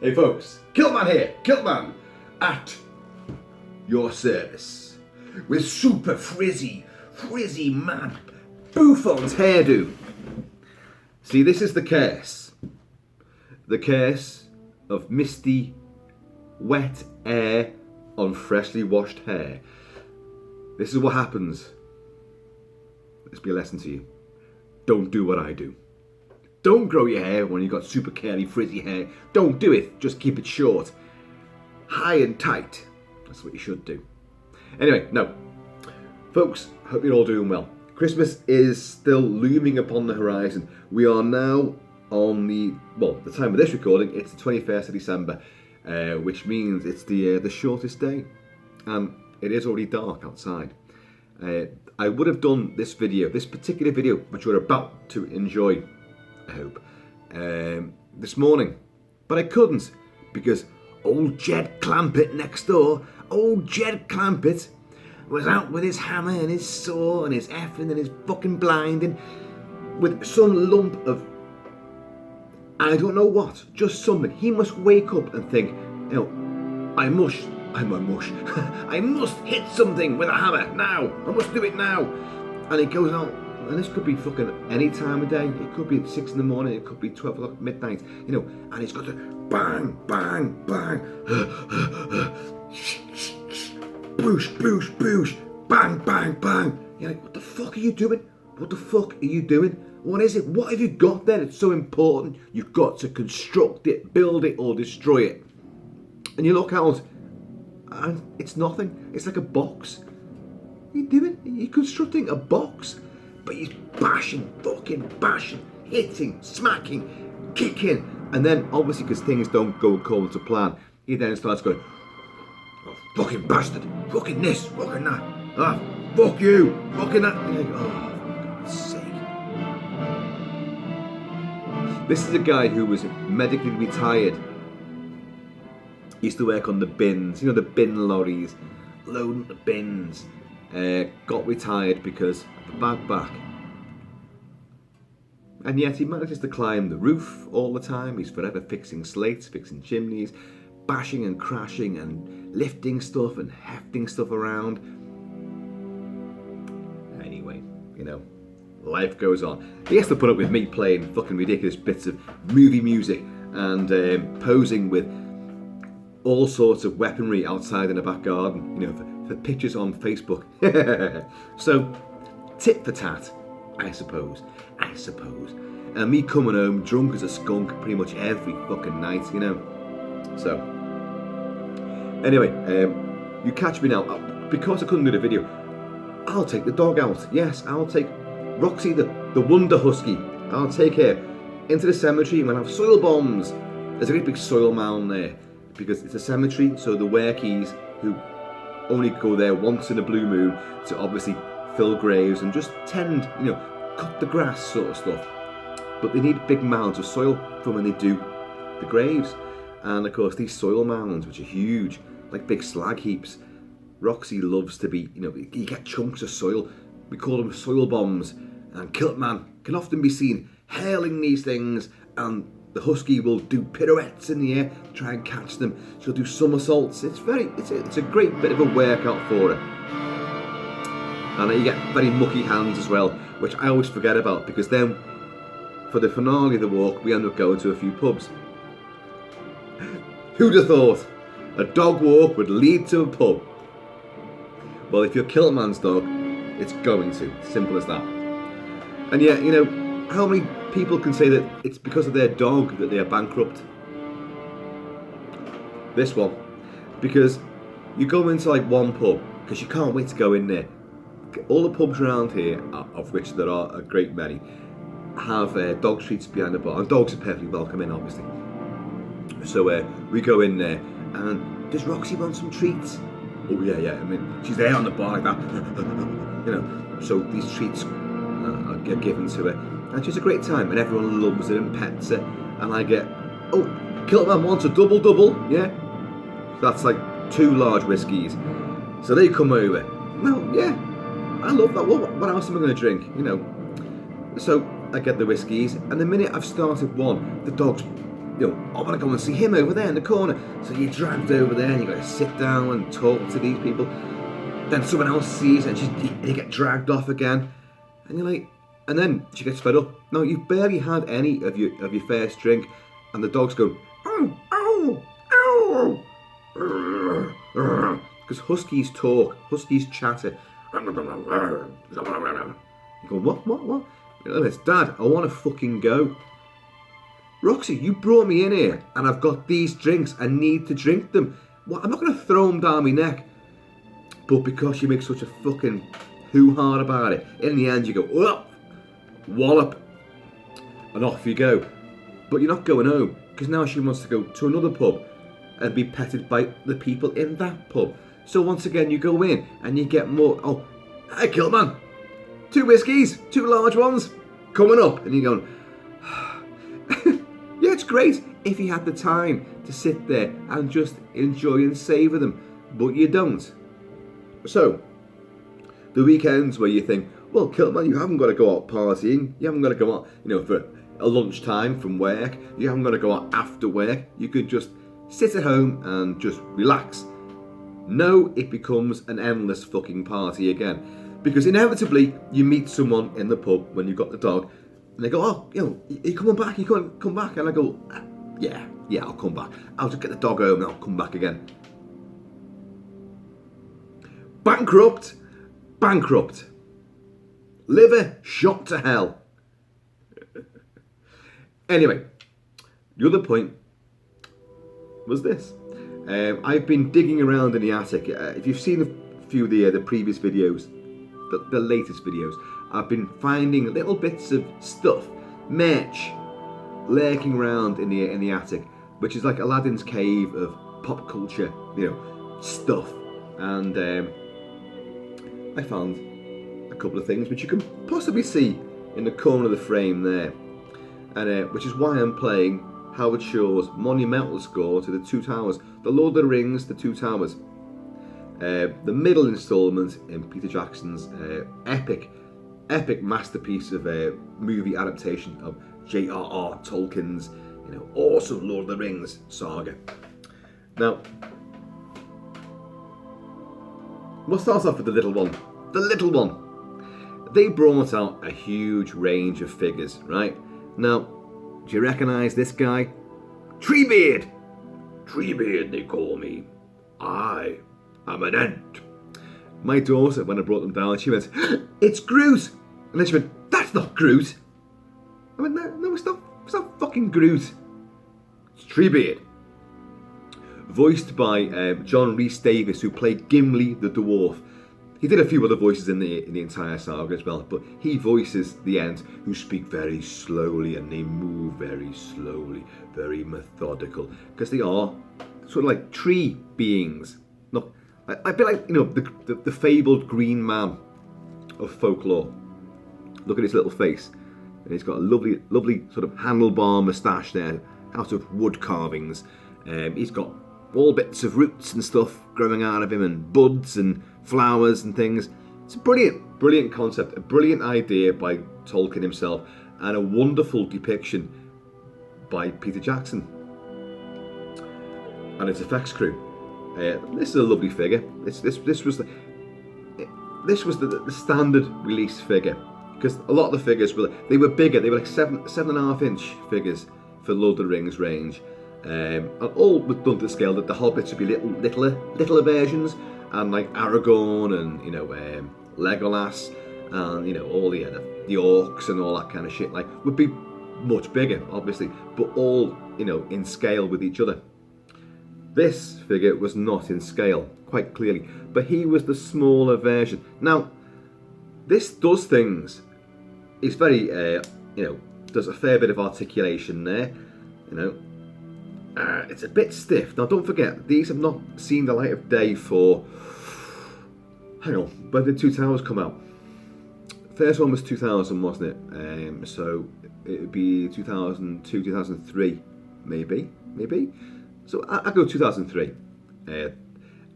Hey folks, Kilt-Man here, Kilt-Man, at your service, with super frizzy mad Buffon's hairdo. See, this is the curse of misty, wet air on freshly washed hair. This is what happens. Let's be a lesson to you. Don't do what I do. Don't grow your hair when you've got super curly, frizzy hair. Don't do it. Just keep it short. High and tight. That's what you should do. Anyway, no. Folks, hope you're all doing well. Christmas is still looming upon the horizon. We are now on the time of this recording, it's the 21st of December, which means it's the shortest day. And it is already dark outside. I would have done this particular video, which you're about to enjoy, I hope, this morning, but I couldn't because old Jed Clampett next door, was out with his hammer and his saw and his effing and his fucking blinding with some lump of I don't know what, just something. He must wake up and think, I must hit something with a hammer now. I must do it now. And he goes out. And this could be fucking any time of day. It could be at 6 in the morning. It could be 12 o'clock midnight. And he's got to bang, bang, bang. Boosh, boosh, boosh. Bang, bang, bang. You're like, what the fuck are you doing? What the fuck are you doing? What is it? What have you got there? It's so important. You've got to construct it, build it, or destroy it. And you look out, and it's nothing. It's like a box. What are you doing? You're constructing a box. But he's bashing, hitting, smacking, kicking. And then, obviously, because things don't go according to plan, he then starts going, oh, fucking bastard, fucking this, fucking that, fuck you, fucking that. And you're like, oh, for God's sake. This is a guy who was medically retired. He used to work on the bins, the bin lorries, loading the bins. Got retired because of a bad back. And yet he manages to climb the roof all the time. He's forever fixing slates, fixing chimneys, bashing and crashing and lifting stuff and hefting stuff around. Anyway, life goes on. He has to put up with me playing fucking ridiculous bits of movie music and posing with all sorts of weaponry outside in the back garden, for pictures on Facebook. So, tit for tat, I suppose. And me coming home drunk as a skunk pretty much every fucking night, So, anyway, you catch me now. Because I couldn't do the video, I'll take the dog out. Yes, I'll take Roxy, the Wonder Husky. I'll take her into the cemetery and we'll have soil bombs. There's a great big soil mound there because it's a cemetery, so the workies who only go there once in a blue moon to obviously fill graves and just tend, cut the grass sort of stuff. But they need big mounds of soil for when they do the graves. And of course these soil mounds, which are huge, like big slag heaps, Roxy loves to be, you get chunks of soil. We call them soil bombs. And Kilt-Man can often be seen hurling these things, and the husky will do pirouettes in the air to try and catch them. She'll do somersaults. It's a great bit of a workout for her. And you get very mucky hands as well, which I always forget about because then for the finale of the walk we end up going to a few pubs. Who'd have thought a dog walk would lead to a pub? Well, if you're Kilt-Man's dog, it's going to. Simple as that. And yet, how many people can say that it's because of their dog that they are bankrupt? This one. Because you go into like one pub, because you can't wait to go in there. All the pubs around here, of which there are a great many, have dog treats behind the bar. And dogs are perfectly welcome in, obviously. So we go in there, and does Roxy want some treats? Oh yeah. I mean, she's there on the bar like that. So these treats are given to her. And she's a great time, and everyone loves her and pets her. And I get, Kilt-Man wants a double, yeah? That's like 2 large whiskies. So they come over. No, yeah, I love that. What else am I going to drink, So I get the whiskies, and the minute I've started one, the dog's I want to go and see him over there in the corner. So you're dragged over there and you got to sit down and talk to these people. Then someone else sees it and you get dragged off again. And you're like, and then she gets fed up. No, you've barely had any of your first drink, and the dog's going, ow, ow, ow. Because huskies talk, huskies chatter. You go, what? It's Dad, I want to fucking go. Roxy, you brought me in here and I've got these drinks. I need to drink them. Well, I'm not going to throw them down my neck. But because you make such a fucking hoo-ha about it, in the end you go, wallop, and off you go. But you're not going home, because now she wants to go to another pub and be petted by the people in that pub. So once again you go in and you get more, hey Kilt-Man, 2 whiskies, 2 large ones, coming up. And you're going, yeah, it's great if you had the time to sit there and just enjoy and savour them, but you don't. So, the weekends where you think, well, Kilt-Man, you haven't got to go out partying, you haven't got to go out, for a lunchtime from work, you haven't got to go out after work, you could just sit at home and just relax. No, it becomes an endless fucking party again. Because inevitably, you meet someone in the pub when you've got the dog, and they go, you coming back? You can't come back? And I go, yeah, I'll come back. I'll just get the dog home and I'll come back again. Bankrupt. Liver shot to hell. Anyway, the other point was this. I've been digging around in the attic. If you've seen a few of the previous videos, the latest videos, I've been finding little bits of stuff, merch, lurking around in the attic, which is like Aladdin's cave of pop culture, stuff. And I found a couple of things which you can possibly see in the corner of the frame there, and which is why I'm playing Howard Shore's monumental score to The Two Towers, The Lord of the Rings, The Two Towers, the middle instalment in Peter Jackson's epic masterpiece of a movie adaptation of J.R.R. Tolkien's awesome Lord of the Rings saga. Now, we'll start off with the little one. The little one. They brought out a huge range of figures, right? Now, do you recognise this guy? Treebeard! Treebeard, they call me. I am an Ent. My daughter, when I brought them down, she went, it's Groot! And then she went, that's not Groot! I went, no, it's not fucking Groot. It's Treebeard. Voiced by John Rhys Davies, who played Gimli the Dwarf. He did a few other voices in the entire saga as well, but he voices the Ents, who speak very slowly and they move very slowly, very methodical, because they are sort of like tree beings. Look, I feel like the fabled green man of folklore. Look at his little face, and he's got a lovely sort of handlebar moustache there, out of wood carvings. He's got all bits of roots and stuff growing out of him, and buds and flowers and things. It's a brilliant concept, a brilliant idea by Tolkien himself, and a wonderful depiction by Peter Jackson and his effects crew. This is a lovely figure. This was the standard release figure, because a lot of the figures were bigger. They were like 7.5 inch figures for Lord of the Rings range. And all was done to scale that the hobbits would be littler versions, and like Aragorn and Legolas and all the orcs and all that kind of shit would be much bigger, obviously, but all in scale with each other. This figure was not in scale, quite clearly, but he was the smaller version. Now, this does things. It's very there's a fair bit of articulation there, it's a bit stiff. Now, don't forget, these have not seen the light of day for... Hang on, when did Two Towers come out? First one was 2000, wasn't it? So it would be 2002, 2003, maybe. So I go 2003.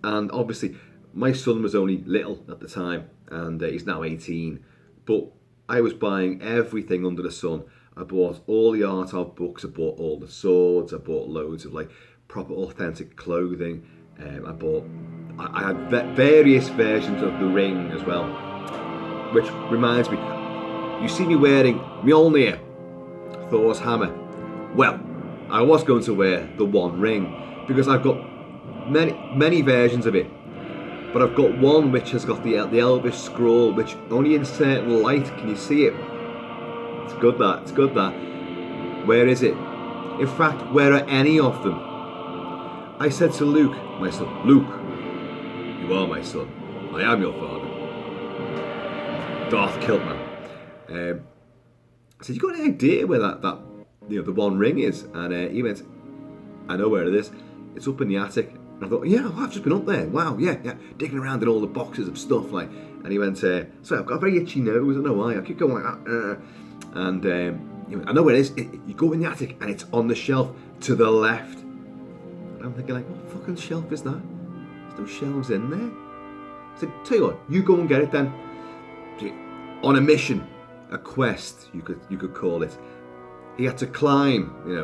And obviously, my son was only little at the time, and he's now 18. But I was buying everything under the sun. I bought all the art of books. I bought all the swords. I bought loads of like proper authentic clothing. I had various versions of the ring as well, which reminds me, you see me wearing Mjolnir, Thor's hammer. Well, I was going to wear the One Ring because I've got many versions of it, but I've got one which has got the Elvish scroll, which only in certain light can you see it. It's good that. Where is it? In fact, where are any of them? I said to Luke, my son, Luke, you are my son. I am your father. Darth Kilt-Man. I said, you got any idea where that the One Ring is? And he went, I know where it is. It's up in the attic. And I thought, yeah, I've just been up there. Wow, yeah, digging around in all the boxes of stuff like. And he went, sorry, I've got a very itchy nose. I don't know why. I keep going like that. And he went, I know where it is. You go in the attic, and it's on the shelf to the left. And I'm thinking like, what fucking shelf is that? There's no shelves in there. I said, tell you what, you go and get it then. On a mission, a quest, you could call it. He had to climb, you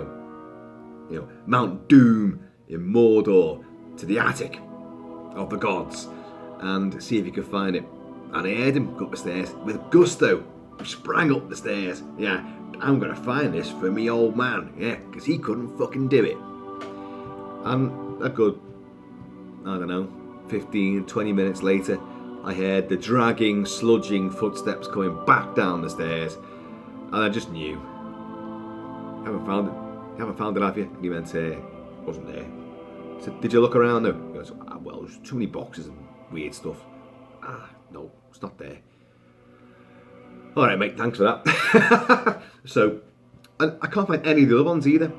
know, Mount Doom in Mordor to the attic of the gods and see if he could find it. And I heard him go up the stairs with gusto. He sprang up the stairs. Yeah, I'm gonna find this for me old man. Yeah, because he couldn't fucking do it. And a good, I don't know, 15, 20 minutes later, I heard the dragging, sludging footsteps coming back down the stairs, and I just knew. Haven't found it. You haven't found it, have you? And he went, wasn't there. I said, did you look around though? He goes, well, there's too many boxes and weird stuff. No, it's not there. All right, mate, thanks for that. So, and I can't find any of the other ones either.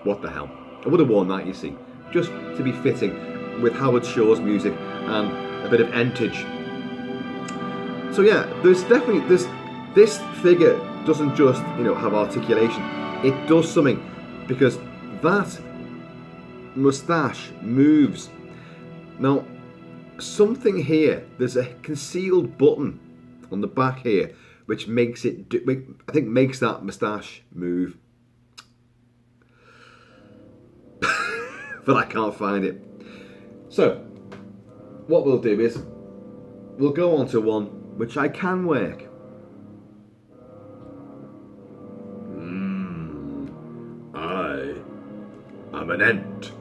What the hell? I would have worn that, you see, just to be fitting with Howard Shore's music and a bit of Entish. So yeah, there's definitely this figure doesn't just have articulation. It does something because that moustache moves. Now, something here. There's a concealed button on the back here which makes it. I think makes that moustache move. But I can't find it. So, what we'll do is, we'll go on to one which I can work. I am an Ent.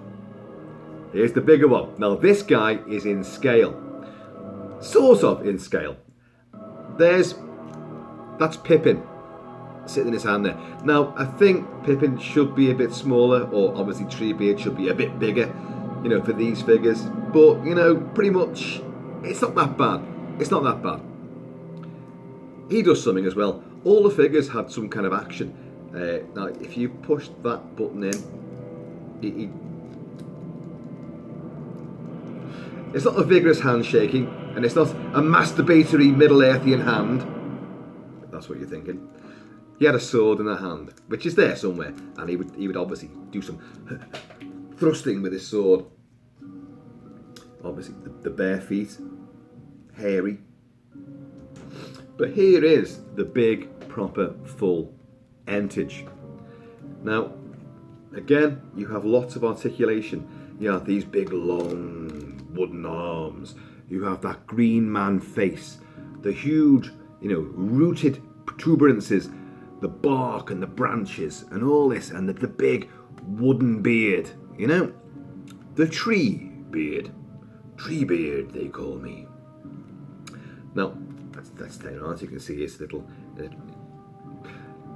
Here's the bigger one. Now this guy is in scale. Sort of in scale. That's Pippin sitting in his hand there. Now I think Pippin should be a bit smaller, or obviously Treebeard should be a bit bigger, for these figures. But, pretty much, it's not that bad. It's not that bad. He does something as well. All the figures had some kind of action. Now, if you push that button in, it's not a vigorous handshaking, and it's not a masturbatory Middle-earthian hand. That's what you're thinking. He had a sword in the hand, which is there somewhere, and he would obviously do some thrusting with his sword. Obviously, the bare feet, hairy. But here is the big, proper, full Entish. Now, again, you have lots of articulation. You have these big, long wooden arms. You have that green man face, the huge, rooted protuberances, the bark and the branches, and all this, and the big wooden beard. The Treebeard. Treebeard, they call me. Now, that's there, as you can see, it's little.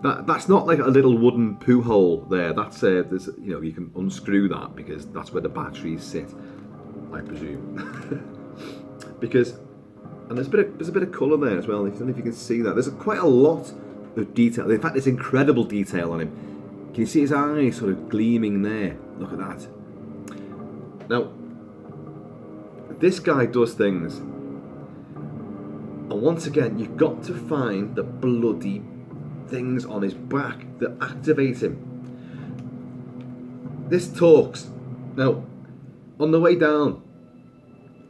That's not like a little wooden poo hole there. That's there's you can unscrew that because that's where the batteries sit, I presume. Because, and there's a bit of colour there as well. I don't know if you can see that. There's quite a lot of detail. In fact, there's incredible detail on him. Can you see his eyes sort of gleaming there? Look at that. Now, this guy does things, and once again, you've got to find the bloody things on his back that activate him. This talks. Now, on the way down,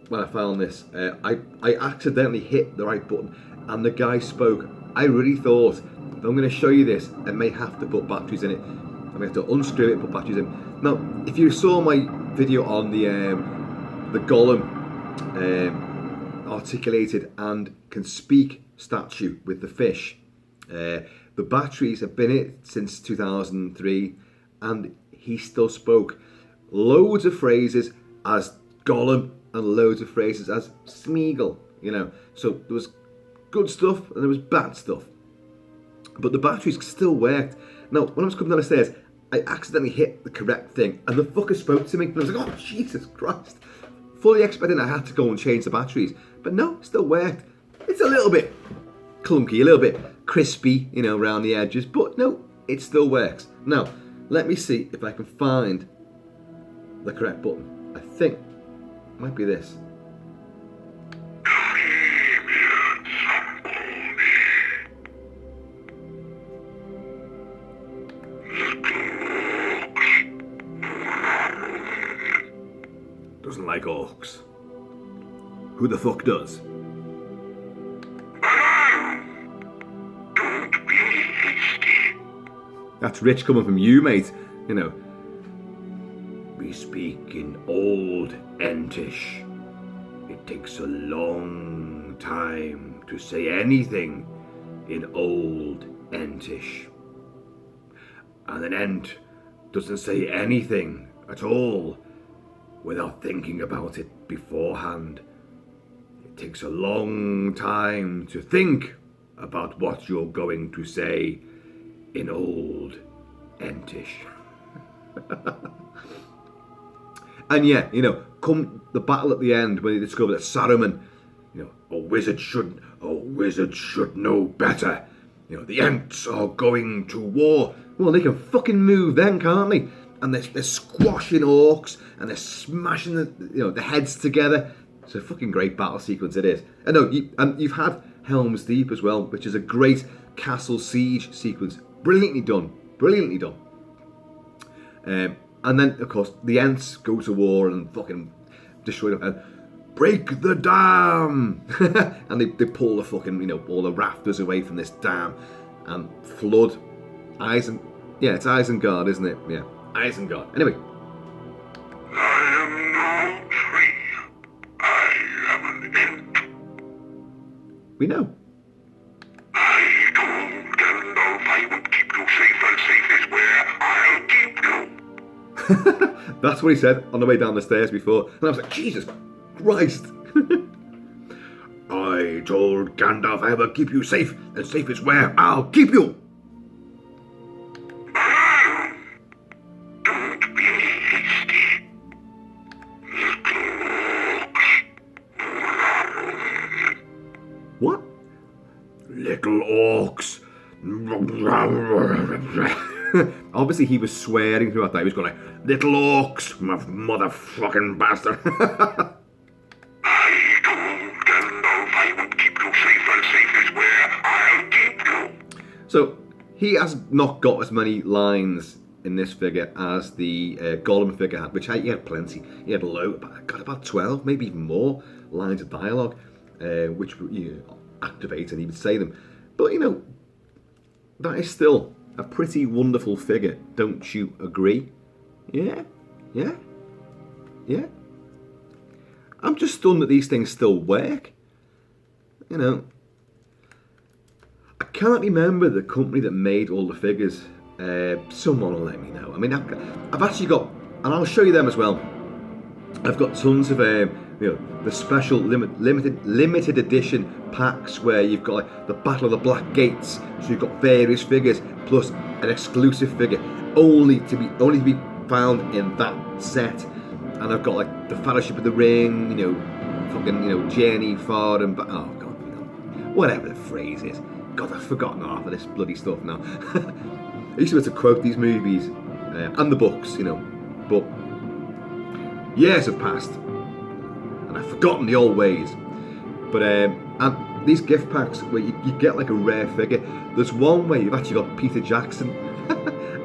when I found this, I accidentally hit the right button, and the guy spoke. I really thought if I'm going to show you this, I may have to put batteries in it. I may have to unscrew it and put batteries in. Now, if you saw my video on the Golem articulated and can speak statue with the fish, the batteries have been it since 2003, and he still spoke loads of phrases as Gollum and loads of phrases as Smeagol, you know. So there was good stuff and there was bad stuff, but the batteries still worked. Now, when I was coming down the stairs, I accidentally hit the correct thing, and the fucker spoke to me, and I was like, oh, Jesus Christ. Fully expecting I had to go and change the batteries, but no, it still worked. It's a little bit clunky, a little bit crispy, you know, around the edges, but no, it still works. Now, let me see if I can find the correct button. I think it might be this. Doesn't like orcs. Who the fuck does? That's rich coming from you, mate. You know. We speak in old Entish. It takes a long time to say anything in old Entish. And an Ent doesn't say anything at all without thinking about it beforehand. It takes a long time to think about what you're going to say in old Entish. And yeah, you know, come the battle at the end when they discover that Saruman, you know, a wizard should know better. You know, the Ents are going to war. Well, they can fucking move then, can't they? And they're squashing orcs and they're smashing the heads together. It's a fucking great battle sequence, it is. And no, you've had Helm's Deep as well, which is a great castle siege sequence. Brilliantly done. And then, of course, the Ents go to war and fucking destroy them and break the dam. And they pull the fucking, you know, all the rafters away from this dam and flood it's Isengard, isn't it? Yeah, Isengard. Anyway. I am no tree. I am an Ent. We know. I told Gandalf I would keep you safe, and safe is where I'll keep you. That's what he said on the way down the stairs before. And I was like, Jesus Christ. I told Gandalf I will keep you safe, and safe is where I'll keep you. Don't be hasty. What? Little orcs. Obviously he was swearing throughout that. He was going like, little orcs, motherfucking bastard. I told Gandalf I would keep you safe, and safe is where I'll keep you. So he has not got as many lines in this figure as the Gollum figure had, which he had plenty. He had got about 12, maybe even more lines of dialogue, which activate and he would say them. But you know, that is still a pretty wonderful figure, don't you agree? Yeah. I'm just stunned that these things still work. You know, I can't remember the company that made all the figures. Someone will let me know. I mean, I've actually got, and I'll show you them as well. I've got tons of the special limited edition packs where you've got like the Battle of the Black Gates. So you've got various figures plus an exclusive figure only to be found in that set. And I've got like the Fellowship of the Ring, Journey Far and back. Oh god, whatever the phrase is. God, I've forgotten half of this bloody stuff now. I used to be able to quote these movies and the books, but years have passed and I've forgotten the old ways. But and these gift packs where you get like a rare figure. There's one where you've actually got Peter Jackson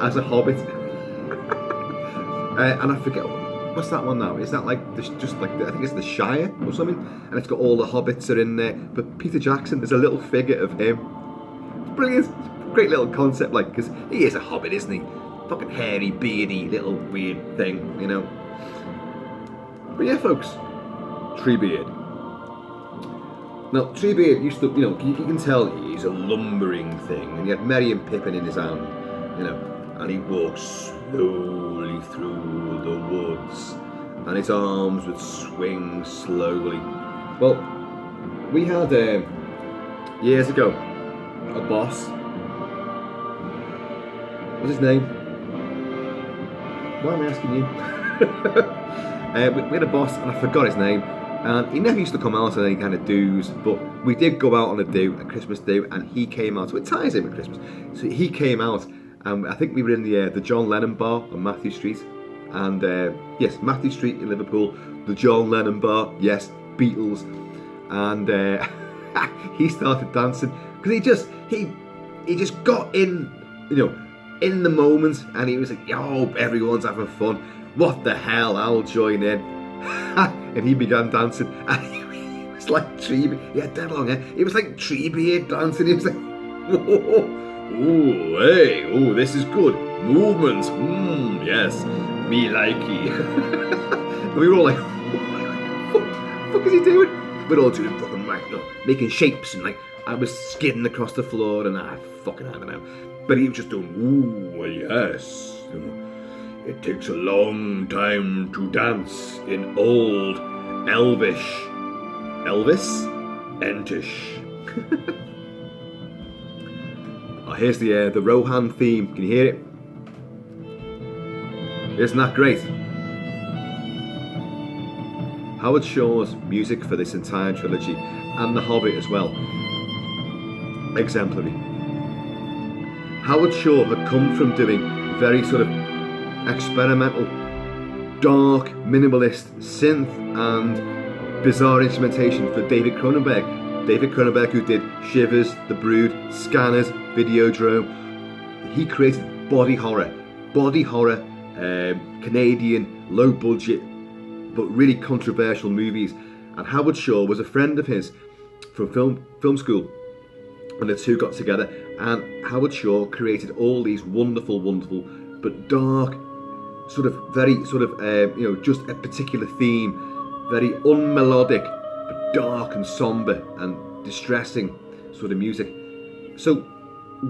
as a Hobbit, and I forget what's that one now. Is that like I think it's the Shire or something, and it's got all the hobbits are in there. But Peter Jackson, there's a little figure of him. It's brilliant. great little concept, like, because he is a hobbit, isn't he? Fucking hairy, beardy, little weird thing, you know. But yeah, folks, Treebeard. Now, Treebeard used to, you know, you can tell he's a lumbering thing, and he had Merry and Pippin in his hand, you know, and he walked slowly through the woods, and his arms would swing slowly. Well, we had, years ago, a boss. What's his name? Why am I asking you? We had a boss, and I forgot his name, and he never used to come out on any kind of do's, but we did go out on a do, a Christmas do, and he came out, so it ties in with Christmas. So he came out, and I think we were in the John Lennon bar on Matthew Street, and yes, Matthew Street in Liverpool, the John Lennon bar, yes, Beatles, and he started dancing, because he just got in, you know, in the moment, and he was like, "Yo, everyone's having fun. What the hell? I'll join in." And he began dancing, and he was like Treebeard. He had dead long hair. It was like Treebeard dancing. He was like, "Whoa, oh, hey, oh, this is good. Movement. Yes, me likey." And we were all like, "What the fuck is he doing?" We're all doing fucking right, you know, making shapes, and like I was skidding across the floor, and I don't know. But he was just doing, "Ooh, yes. It takes a long time to dance in old Elvish. Elvis? Entish." Oh, here's the Rohan theme. Can you hear it? Isn't that great? Howard Shore's music for this entire trilogy, and The Hobbit as well, exemplary. Howard Shore had come from doing very sort of experimental, dark, minimalist synth and bizarre instrumentation for David Cronenberg. David Cronenberg, who did Shivers, The Brood, Scanners, Videodrome. He created body horror, Canadian, low budget, but really controversial movies. And Howard Shore was a friend of his from film school, and the two got together, and Howard Shore created all these wonderful, but dark, sort of very you know, just a particular theme, very unmelodic, but dark and somber and distressing sort of music. So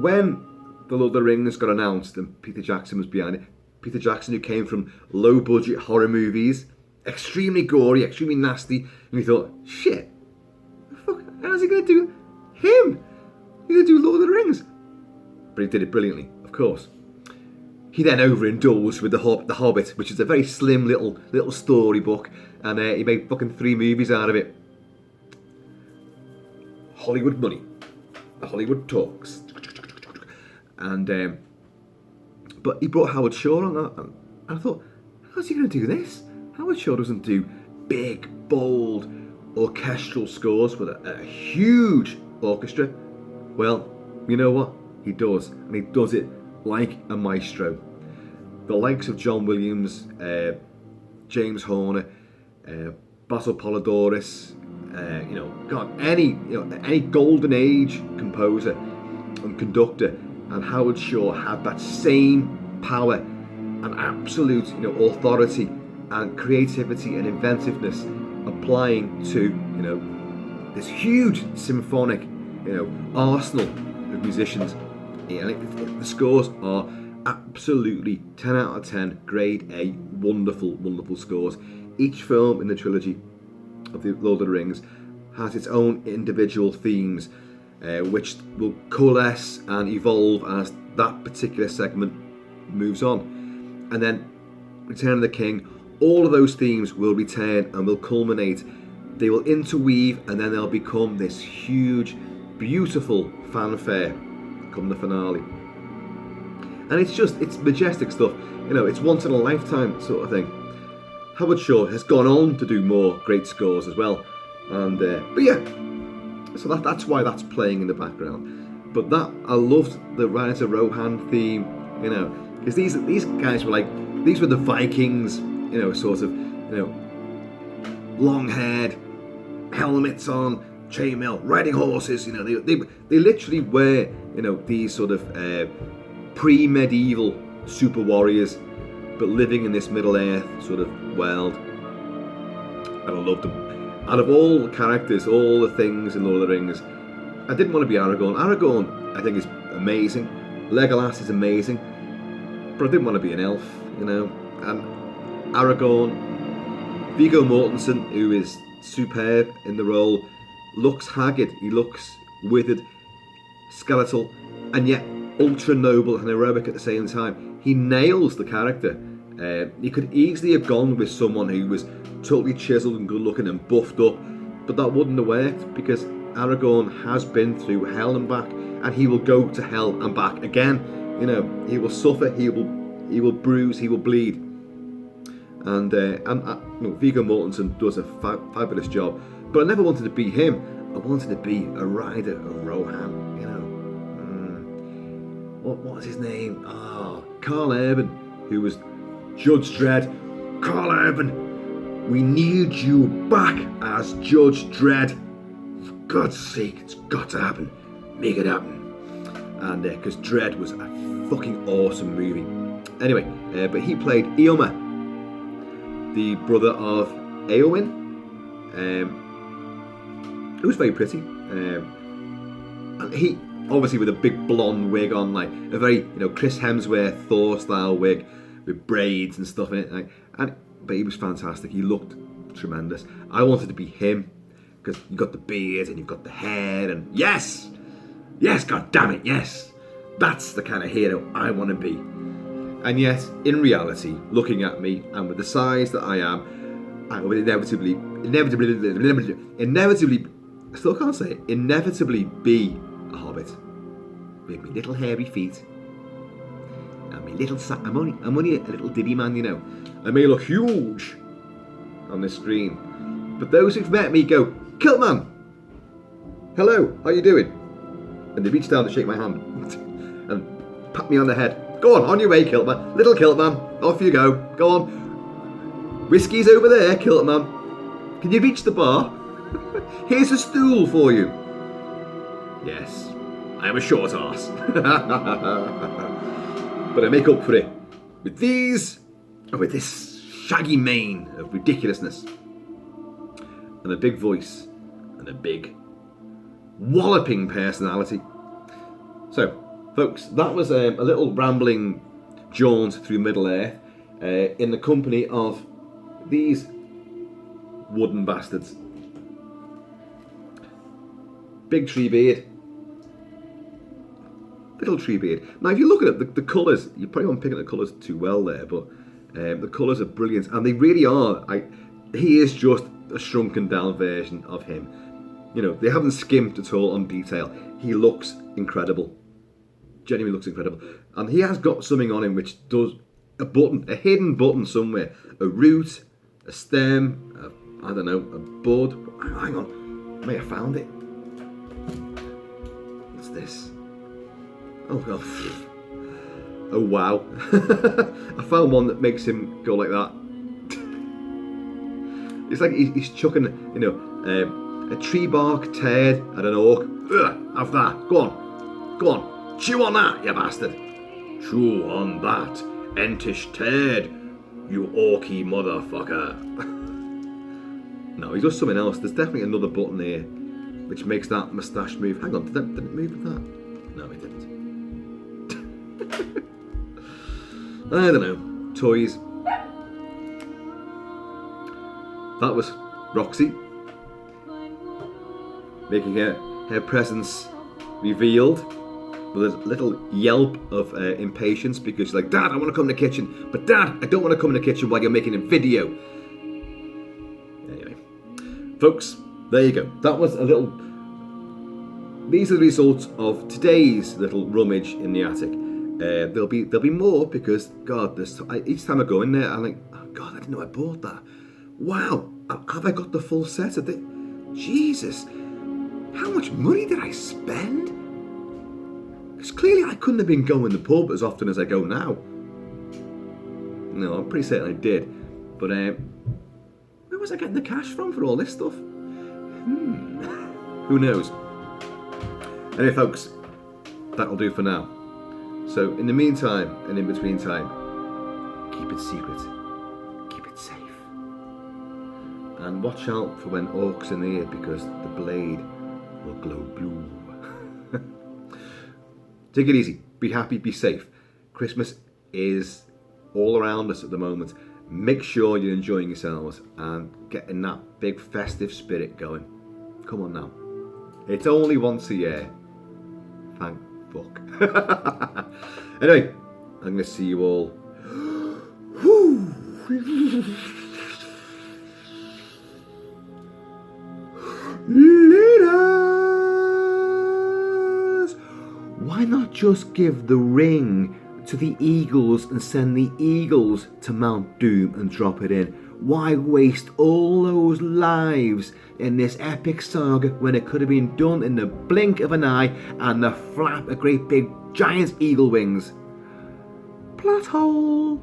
when The Lord of the Rings got announced and Peter Jackson was behind it, Peter Jackson, who came from low budget horror movies, extremely gory, extremely nasty, and we thought, shit, fuck, how's he going to do him? He's going to do Lord of the Rings. But he did it brilliantly, of course. He then overindulged with The Hobbit, which is a very slim little storybook, and he made fucking 3 movies out of it. Hollywood money. The Hollywood talks. And but he brought Howard Shore on that, and I thought, how's he going to do this? Howard Shore doesn't do big, bold, orchestral scores with a huge orchestra. Well, you know what? He does, and he does it like a maestro. The likes of John Williams, James Horner, Basil Polidorus, you know, God, any golden age composer and conductor, and Howard Shore had that same power and absolute, you know, authority and creativity and inventiveness applying to, you know, this huge symphonic, you know, arsenal of musicians. Yeah, the scores are absolutely 10 out of 10, grade A, wonderful scores. Each film in the trilogy of the Lord of the Rings has its own individual themes, which will coalesce and evolve as that particular segment moves on. And then Return of the King, all of those themes will return and will culminate. They will interweave, and then they'll become this huge, beautiful fanfare come the finale. And it's majestic stuff. You know, it's once in a lifetime sort of thing. Howard Shore has gone on to do more great scores as well. And but yeah, so that's why that's playing in the background. But that, I loved the Rise of Rohan theme, you know, because these guys were like, these were the Vikings, you know, sort of, you know, long haired, helmets on, chainmail, riding horses. You know, they literally were, you know, these sort of pre-medieval super warriors, but living in this Middle Earth sort of world. And I loved them. Out of all the characters, all the things in Lord of the Rings, I didn't want to be Aragorn. Aragorn, I think, is amazing. Legolas is amazing, but I didn't want to be an elf, you know. And Aragorn, Viggo Mortensen, who is superb in the role, looks haggard. He looks withered, skeletal, and yet ultra noble and heroic at the same time. He nails the character. He could easily have gone with someone who was totally chiseled and good looking and buffed up, but that wouldn't have worked because Aragorn has been through hell and back, and he will go to hell and back again. You know, he will suffer, he will bruise, he will bleed. And you know, Viggo Mortensen does a fabulous job, but I never wanted to be him. I wanted to be a rider of Rohan. You know, what was his name? Carl Urban, who was Judge Dredd. Carl Urban, we need you back as Judge Dredd. For God's sake, it's got to happen. Make it happen. And because Dredd was a fucking awesome movie. Anyway, but he played Eomer, the brother of Éowyn. It was very pretty. And he, obviously with a big blonde wig on, like a very, you know, Chris Hemsworth Thor style wig with braids and stuff in it. Like, but he was fantastic. He looked tremendous. I wanted to be him because you got the beard and you've got the hair, and yes, God damn it, yes, that's the kind of hero I want to be. And yet, in reality, looking at me and with the size that I am, I would inevitably, I still can't say it, inevitably be a hobbit with my little hairy feet and my little I'm only a little diddy man, you know. I may look huge on this screen, but those who've met me go, Kilt-Man, hello, how you doing? And they reach down to shake my hand and pat me on the head. Go on your way, Kilt-Man. Little Kilt-Man, off you go. Go on. Whiskey's over there, Kilt-Man. Can you reach the bar? Here's a stool for you. Yes, I am a short arse. But I make up for it with with this shaggy mane of ridiculousness, and a big voice, and a big walloping personality. So, folks, that was a little rambling jaunt through Middle Earth in the company of these wooden bastards. Big Treebeard, little Treebeard. Now, if you look at it, the colours, you probably won't pick up the colours too well there, but the colours are brilliant, and they really are. He is just a shrunken down version of him. You know, they haven't skimped at all on detail. He looks incredible. Genuinely looks incredible. And he has got something on him which does a hidden button somewhere. A root, a stem, I don't know, a bud. Hang on, I may have found it. What's this? Oh God. Oh wow. I found one that makes him go like that. It's like he's chucking, you know, a tree bark turd at an orc. Have that. Go on. Chew on that, you bastard. Chew on that, Entish turd, you orky motherfucker. No, he does something else. There's definitely another button here which makes that moustache move. Hang on, did it move with that? No, it didn't. I don't know. Toys. That was Roxy making her presence revealed with a little yelp of impatience because she's like, Dad, I want to come in the kitchen, but Dad, I don't want to come in the kitchen while you're making a video. Anyway, folks, there you go. That was a little. These are the results of today's little rummage in the attic. There'll be more because God, each time I go in there, I'm like, oh God, I didn't know I bought that. Wow, have I got the full set of it? Jesus, how much money did I spend? Because clearly I couldn't have been going to the pub as often as I go now. No, I'm pretty certain I did. But where was I getting the cash from for all this stuff? Who knows? Anyway, folks, that'll do for now. So, in the meantime and in between time, keep it secret, keep it safe, and watch out for when orcs in the ear, because the blade will glow blue. Take it easy, be happy, be safe. Christmas is all around us at the moment. Make sure you're enjoying yourselves and getting that big festive spirit going. Come on now. It's only once a year. Thank fuck. Anyway, I'm going to see you all later. Why not just give the ring to the eagles and send the eagles to Mount Doom and drop it in? Why waste all those lives in this epic saga when it could have been done in the blink of an eye and the flap of great big giant eagle wings? Plot hole.